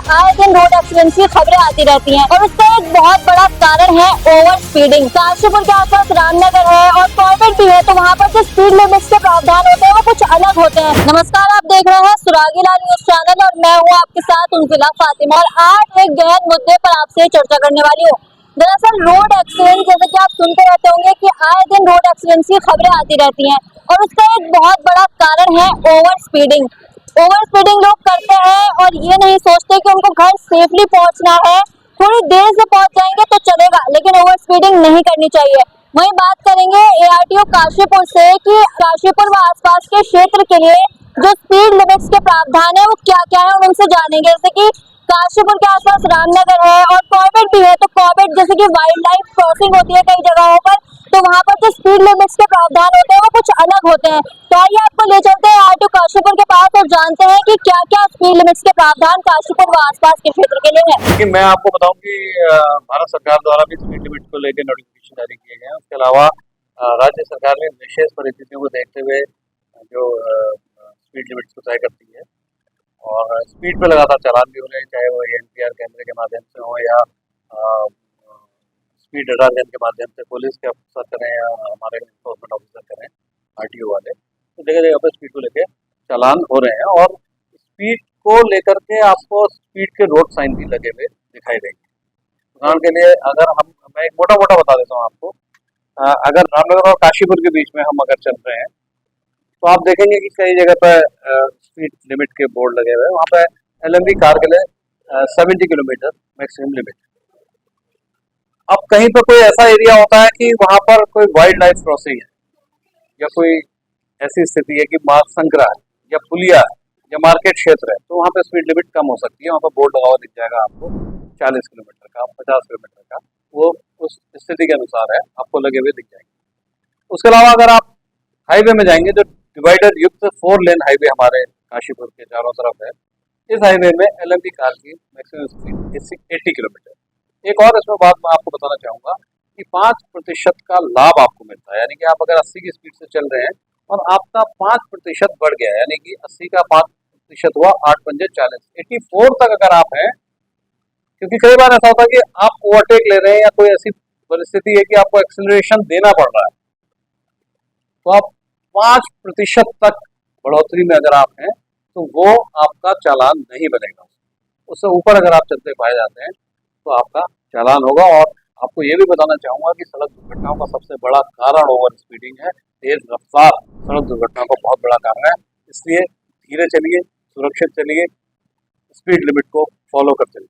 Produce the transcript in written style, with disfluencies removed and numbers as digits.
आए दिन road accident की खबरें आती रहती हैं और उसका एक बहुत बड़ा कारण है ओवर स्पीडिंग। काशीपुर के आसपास रामनगर है और कॉर्बेट भी है, तो वहाँ पर जो स्पीड लिमिट्स के प्रावधान होते हैं वो कुछ अलग होते हैं। नमस्कार, आप देख रहे हैं सुरागीला न्यूज चैनल और मैं हूँ आपके साथ उनजिला फातिमा और आज एक गहन मुद्दे पर आपसे चर्चा करने वाली हूँ। दरअसल रोड एक्सीडेंट, जैसे कि आप सुनते रहते होंगे कि आए दिन रोड एक्सीडेंट की खबरें आती रहती हैं और उसका एक बहुत बड़ा कारण है ओवर स्पीडिंग। ओवर स्पीडिंग लोग करते हैं और ये नहीं सोचते कि उनको घर सेफली पहुंचना है। थोड़ी देर से पहुंच जाएंगे तो चलेगा, लेकिन ओवर स्पीडिंग नहीं करनी चाहिए। वहीं बात करेंगे ARTO काशीपुर से कि काशीपुर व आसपास के क्षेत्र के लिए जो स्पीड लिमिट्स के प्रावधान है वो क्या क्या है, उनसे जानेंगे। जैसे कि काशीपुर के आसपास रामनगर है और कॉर्बेट भी है, तो कॉर्बेट जैसे कि वाइल्ड लाइफ क्रॉसिंग होती है कई जगहों पर, तो वहाँ पर जो स्पीड लिमिट्स के प्रावधान होते हैं वो कुछ अलग होते हैं। तो आइए आपको ले चलते हैं ARTO काशीपुर के पास और जानते हैं कि क्या क्या स्पीड लिमिट्स के प्रावधान काशीपुर व आसपास के क्षेत्र के लिए है। कि मैं आपको बताऊं कि भारत सरकार द्वारा भी स्पीड लिमिट को लेकर नोटिफिकेशन जारी किए गए हैं। उसके अलावा राज्य सरकार ने विशेष परिस्थितियों को देखते हुए जो स्पीड लिमिट्स को तय करती है और स्पीड पे लगातार चालान भी हो रहे हैं, चाहे वो NPR कैमरे के माध्यम से हो या स्पीड रडार गन के माध्यम से पुलिस के अफसर करें या हमारे एनफोर्समेंट ऑफिसर करें, RTO वाले, तो जगह जगह पर स्पीड को लेकर चालान हो रहे हैं और स्पीड को लेकर के आपको स्पीड के रोड साइन भी लगे हुए दिखाई देंगे। उदाहरण के लिए अगर मैं एक मोटा मोटा बता देता हूँ आपको, अगर रामनगर और काशीपुर के बीच में हम अगर चल रहे हैं तो आप देखेंगे कि कई जगह पर स्पीड लिमिट के बोर्ड लगे हुए हैं। वहाँ पर LMV कार के लिए 70 किलोमीटर मैक्सिमम लिमिट। अब कहीं पर कोई ऐसा एरिया होता है कि वहाँ पर कोई वाइल्ड लाइफ क्रॉसिंग है या कोई ऐसी स्थिति है कि मार्ग संकरा है या पुलिया है या मार्केट क्षेत्र है, तो वहाँ पे स्पीड लिमिट कम हो सकती है। वहाँ पर बोर्ड लगा हुआ दिख जाएगा आपको 40 किलोमीटर का, 50 किलोमीटर का, वो उस स्थिति के अनुसार है, आपको लगे हुए दिख जाएंगे। उसके अलावा अगर आप हाईवे में जाएंगे, जो डिवाइडर युक्त 4 लेन हाईवे हमारे काशीपुर के चारों तरफ है, इस हाईवे में LMV कार की मैक्सिमम स्पीड 80 किलोमीटर। एक और इसमें बात मैं आपको बताना चाहूँगा कि 5% का लाभ आपको मिलता है। यानी कि आप अगर 80 की स्पीड से चल रहे हैं और आपका 5% बढ़ गया, यानी कि 80 का 5% हुआ 8 पंजे 40, 84 तक अगर आप हैं, क्योंकि कई बार ऐसा होता है कि आप ओवरटेक ले रहे हैं या कोई ऐसी परिस्थिति है कि आपको एक्सेलरेशन देना पड़ रहा है, तो आप 5% तक बढ़ोतरी में अगर आप हैं तो वो आपका चालान नहीं बनेगा। उससे ऊपर अगर आप चलते पाए जाते हैं तो आपका चालान होगा। और आपको ये भी बताना चाहूँगा कि सड़क दुर्घटनाओं का सबसे बड़ा कारण ओवर स्पीडिंग है। तेज रफ्तार सड़क दुर्घटनाओं का बहुत बड़ा कारण है, इसलिए धीरे चलिए, सुरक्षित चलिए, स्पीड लिमिट को फॉलो करते चलिए।